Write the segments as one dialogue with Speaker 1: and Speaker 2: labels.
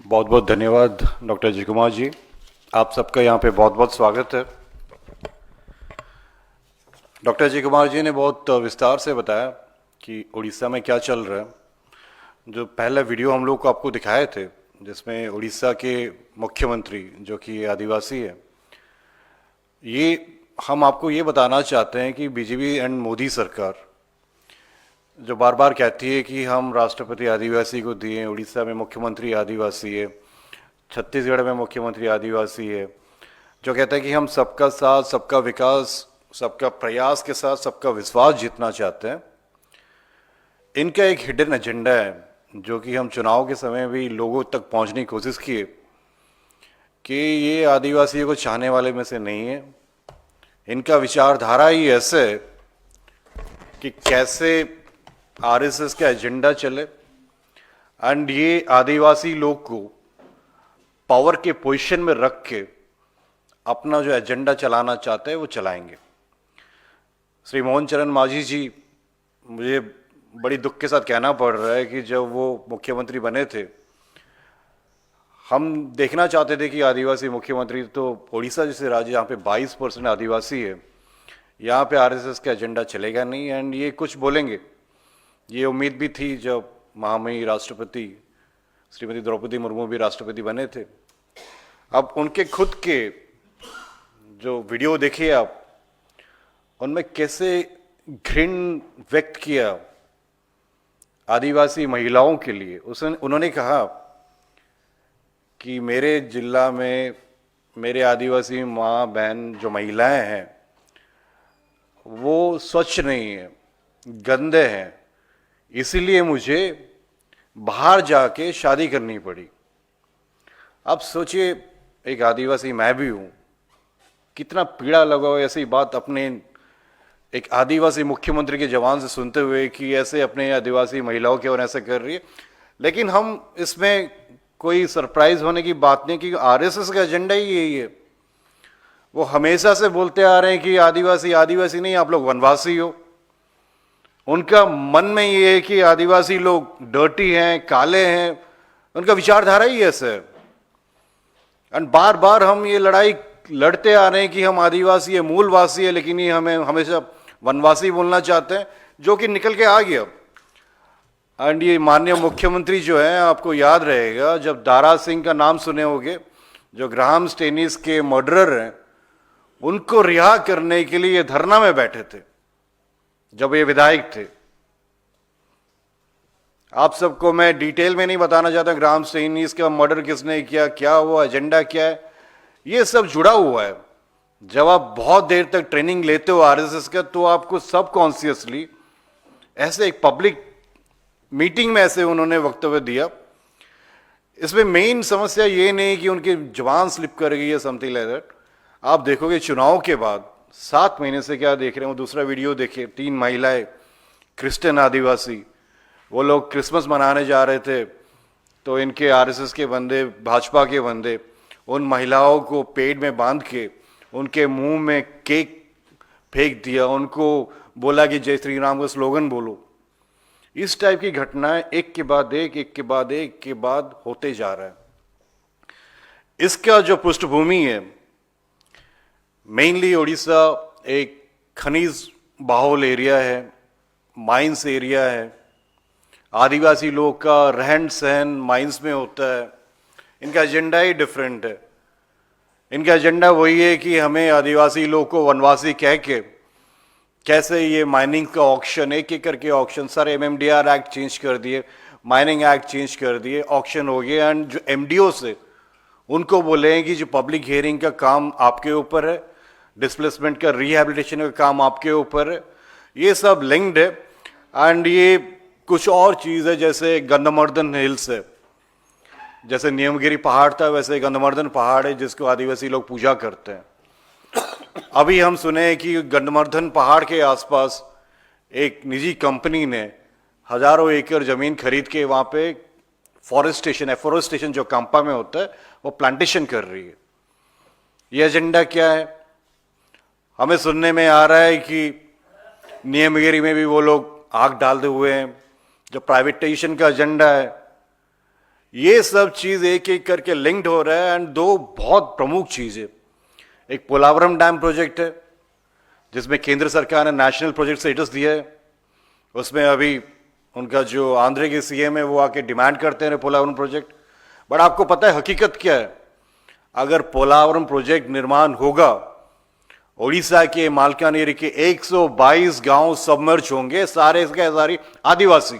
Speaker 1: बहुत बहुत धन्यवाद डॉक्टर जी कुमार जी। आप सबका यहाँ पे बहुत बहुत स्वागत है। डॉक्टर जी कुमार जी ने बहुत विस्तार से बताया कि उड़ीसा में क्या चल रहा है। जो पहला वीडियो हम लोग को आपको दिखाए थे जिसमें उड़ीसा के मुख्यमंत्री जो कि आदिवासी है, ये हम आपको ये बताना चाहते हैं कि बीजेपी एंड मोदी सरकार जो बार बार कहती है कि हम राष्ट्रपति आदिवासी को दिए, उड़ीसा में मुख्यमंत्री आदिवासी है, छत्तीसगढ़ में मुख्यमंत्री आदिवासी है, जो कहता है कि हम सबका साथ, सबका विकास, सबका प्रयास के साथ सबका विश्वास जीतना चाहते हैं। इनका एक हिडन एजेंडा है जो कि हम चुनाव के समय भी लोगों तक पहुंचने की कोशिश किए कि ये आदिवासियों को चाहने वाले में से नहीं है। इनका विचारधारा ही ऐसे है कि कैसे आरएसएस का एजेंडा चले एंड ये आदिवासी लोग को पावर के पोजीशन में रख के अपना जो एजेंडा चलाना चाहते हैं वो चलाएंगे। श्री मोहन चरण मांझी जी, मुझे बड़ी दुख के साथ कहना पड़ रहा है कि जब वो मुख्यमंत्री बने थे, हम देखना चाहते थे कि आदिवासी मुख्यमंत्री, तो ओडिशा जैसे राज्य जहाँ पे 22% आदिवासी है, यहाँ पे आरएसएस का एजेंडा चलेगा नहीं एंड ये कुछ बोलेंगे। ये उम्मीद भी थी जब महामहिम राष्ट्रपति श्रीमती द्रौपदी मुर्मू भी राष्ट्रपति बने थे। अब उनके खुद के जो वीडियो देखिए आप, उनमें कैसे घृण व्यक्त किया आदिवासी महिलाओं के लिए। उन्होंने कहा कि मेरे जिला में मेरे आदिवासी माँ बहन जो महिलाएं हैं वो स्वच्छ नहीं है, गंदे हैं, इसीलिए मुझे बाहर जाके शादी करनी पड़ी। अब सोचिए, एक आदिवासी मैं भी हूं, कितना पीड़ा लगा हो ऐसी बात अपने एक आदिवासी मुख्यमंत्री के जवान से सुनते हुए कि ऐसे अपने आदिवासी महिलाओं के और ऐसे कर रही है। लेकिन हम इसमें कोई सरप्राइज होने की बात नहीं कि आरएसएस का एजेंडा ही यही है। वो हमेशा से बोलते आ रहे हैं कि आदिवासी आदिवासी नहीं, आप लोग वनवासी हो। उनका मन में ये है कि आदिवासी लोग डर्टी हैं, काले हैं, उनका विचारधारा ही ऐसा है। एंड बार बार हम ये लड़ाई लड़ते आ रहे हैं कि हम आदिवासी है, मूलवासी है, लेकिन ये हमें हमेशा वनवासी बोलना चाहते हैं, जो कि निकल के आ गया। एंड ये माननीय मुख्यमंत्री जो है, आपको याद रहेगा जब दारा सिंह का नाम सुने होंगे, जो ग्राहम स्टेनिस के मर्डरर हैं, उनको रिहा करने के लिए धरना में बैठे थे जब ये विधायक थे। आप सबको मैं डिटेल में नहीं बताना चाहता ग्राहम स्टेनिस का मर्डर किसने किया, क्या हुआ, एजेंडा क्या है, ये सब जुड़ा हुआ है। जब आप बहुत देर तक ट्रेनिंग लेते हो आरएसएस का, तो आपको सबकॉन्शियसली ऐसे एक पब्लिक मीटिंग में ऐसे उन्होंने वक्तव्य दिया। इसमें मेन समस्या ये नहीं कि उनकी जबान स्लिप कर गई है समथिंग लाइक दैट। आप देखोगे चुनाव के बाद 7 महीने से क्या देख रहे हो, दूसरा वीडियो देखिए, 3 महिलाएं क्रिश्चियन आदिवासी, वो लोग क्रिसमस मनाने जा रहे थे, तो इनके आरएसएस के बंदे, भाजपा के बंदे उन महिलाओं को पेड़ में बांध के उनके मुंह में केक फेंक दिया, उनको बोला कि जय श्री राम का स्लोगन बोलो। इस टाइप की घटनाएं एक के बाद एक होते जा रहा है। इसका जो पृष्ठभूमि है, मेनली उड़ीसा एक खनिज बाहुल एरिया है, माइंस एरिया है, आदिवासी लोग का रहन सहन माइंस में होता है। इनका एजेंडा ही डिफरेंट है। इनका एजेंडा वही है कि हमें आदिवासी लोग को वनवासी कह के कैसे ये माइनिंग का ऑक्शन, एक एक करके auction, sir MMDR act change कर दिए, माइनिंग एक्ट चेंज कर दिए, ऑक्शन हो गए। एंड जो एमडीओ से उनको बोले कि जो पब्लिक हियरिंग का काम आपके ऊपर है, डिस्प्लेसमेंट का रिहैबिलिटेशन का काम आपके ऊपर है, ये सब लिंक्ड है। एंड ये कुछ और चीज़ है, जैसे गंधमार्दन हिल्स है, जैसे नीलगिरी पहाड़ था वैसे गंधमार्दन पहाड़ है जिसको आदिवासी लोग पूजा करते हैं। अभी हम सुने कि गंधमार्दन पहाड़ के आसपास एक निजी कंपनी ने हजारों एकड़ जमीन खरीद के वहां पे एफोरेस्टेशन जो कांपा में होता है वो प्लांटेशन कर रही है। ये एजेंडा क्या है? हमें सुनने में आ रहा है कि नीलगिरी में भी वो लोग आग डालते हुए हैं, जो प्राइवेटाइजेशन का एजेंडा है। ये सब चीज एक एक करके लिंक्ड हो रहा है। एंड दो बहुत प्रमुख चीज है, एक पोलावरम डैम प्रोजेक्ट है जिसमें केंद्र सरकार ने नेशनल प्रोजेक्ट स्टेटस दिया है। उसमें अभी उनका जो आंध्र के सीएम है वो आके डिमांड करते हैं पोलावरम प्रोजेक्ट। बट आपको पता है हकीकत क्या है? अगर पोलावरम प्रोजेक्ट निर्माण होगा, ओडिशा के मालकानगिरी के 122 गांव सबमर्ज होंगे, सारे के सारे आदिवासी।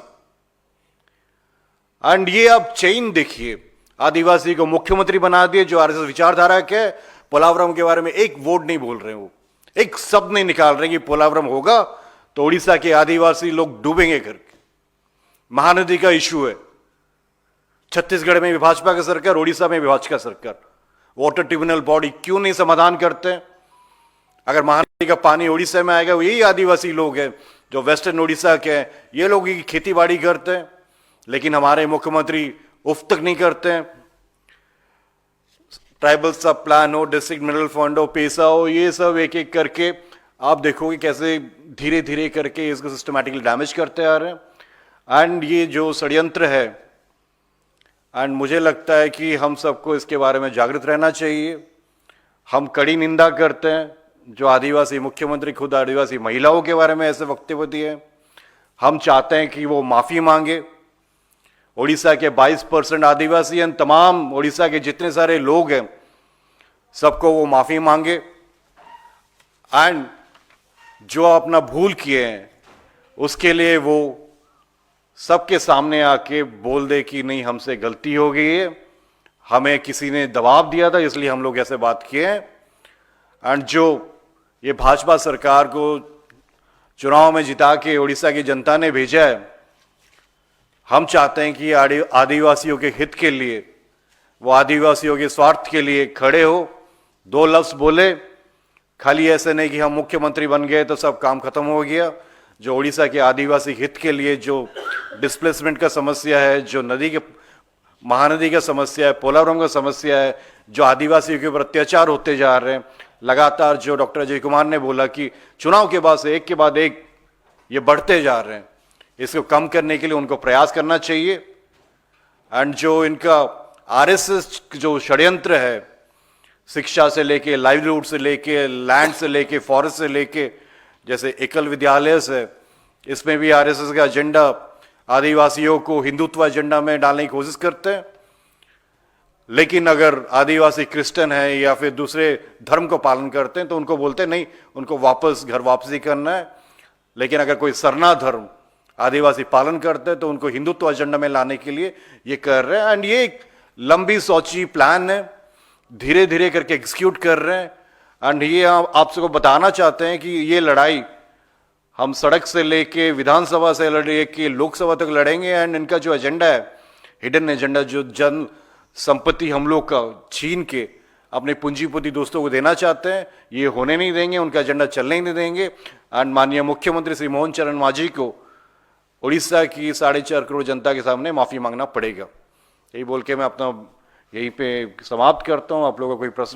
Speaker 1: एंड ये आप चेन देखिए, आदिवासी को मुख्यमंत्री बना दिए जो आरएसएस विचारधारा के, पोलावरम के बारे में एक वर्ड नहीं बोल रहे हैं, वो एक शब्द नहीं निकाल रहे कि पोलावरम होगा तो ओडिशा के आदिवासी लोग डूबेंगे करके। महानदी का इशू है, छत्तीसगढ़ में भी भाजपा का सरकार, ओडिशा में भी भाजपा का सरकार। वाटर ट्रिब्यूनल बॉडी क्यों नहीं समाधान करते? अगर महानदी का पानी ओडिशा में आएगा, यही आदिवासी लोग हैं जो वेस्टर्न ओडिशा के हैं, ये लोग ही खेती बाड़ी करते हैं, लेकिन हमारे मुख्यमंत्री उफ तक नहीं करते हैं। ट्राइबल सब प्लान हो, डिस्ट्रिक्ट मिनरल फंड हो, पैसा हो, ये सब एक एक करके आप देखोगे कैसे धीरे धीरे करके इसको सिस्टमैटिकली डैमेज करते आ रहे हैं। एंड ये जो षड्यंत्र है, एंड मुझे लगता है कि हम सबको इसके बारे में जागृत रहना चाहिए। हम कड़ी निंदा करते हैं जो आदिवासी मुख्यमंत्री खुद आदिवासी महिलाओं के बारे में ऐसे वक्तव्य दिए। हम चाहते हैं कि वो माफी मांगे। ओडिशा के 22% आदिवासी एंड तमाम ओडिशा के जितने सारे लोग हैं सबको वो माफी मांगे। एंड जो अपना भूल किए हैं उसके लिए वो सबके सामने आके बोल दे कि नहीं, हमसे गलती हो गई है, हमें किसी ने दबाव दिया था इसलिए हम लोग ऐसे बात किए हैं। एंड जो ये भाजपा सरकार को चुनाव में जिता के ओडिशा की जनता ने भेजा है, हम चाहते हैं कि आदिवासियों के हित के लिए, वो आदिवासियों के स्वार्थ के लिए खड़े हो, दो लफ्ज बोले। खाली ऐसे नहीं कि हम मुख्यमंत्री बन गए तो सब काम खत्म हो गया। जो ओडिशा के आदिवासी हित के लिए जो डिस्प्लेसमेंट का समस्या है, जो नदी के महानदी का समस्या है, पोलावरम का समस्या है, जो आदिवासियों के ऊपर अत्याचार होते जा रहे हैं लगातार, जो डॉक्टर अजय कुमार ने बोला कि चुनाव के बाद से एक के बाद एक ये बढ़ते जा रहे हैं, इसको कम करने के लिए उनको प्रयास करना चाहिए। एंड जो इनका आरएसएस जो षड्यंत्र है, शिक्षा से लेके, लाइवलीहुड से लेके, लैंड से लेके, फॉरेस्ट से लेके, जैसे एकल विद्यालय से, इसमें भी आरएसएस का एजेंडा आदिवासियों को हिंदुत्व एजेंडा में डालने की कोशिश करते हैं। लेकिन अगर आदिवासी क्रिश्चियन है या फिर दूसरे धर्म को पालन करते हैं तो उनको बोलते हैं नहीं, उनको वापस घर वापसी करना है। लेकिन अगर कोई सरना धर्म आदिवासी पालन करते हैं तो उनको हिंदुत्व एजेंडा में लाने के लिए ये कर रहे हैं। एंड ये एक लंबी सोची प्लान है, धीरे धीरे करके एग्जीक्यूट कर रहे हैं। एंड ये आप सबको बताना चाहते हैं कि ये लड़ाई हम सड़क से लेके विधानसभा से लेके लोकसभा तक लड़ेंगे। एंड इनका जो एजेंडा है, हिडन एजेंडा, जो जन संपत्ति हम लोग का छीन के अपने पूंजीपति दोस्तों को देना चाहते हैं, ये होने नहीं देंगे, उनका एजेंडा चलने नहीं देंगे। एंड माननीय मुख्यमंत्री श्री मोहन चरण मांझी को उड़ीसा की 4.5 करोड़ जनता के सामने माफी मांगना पड़ेगा। यही बोल के मैं अपना यहीं पे समाप्त करता हूं। आप लोगों का कोई प्रश्न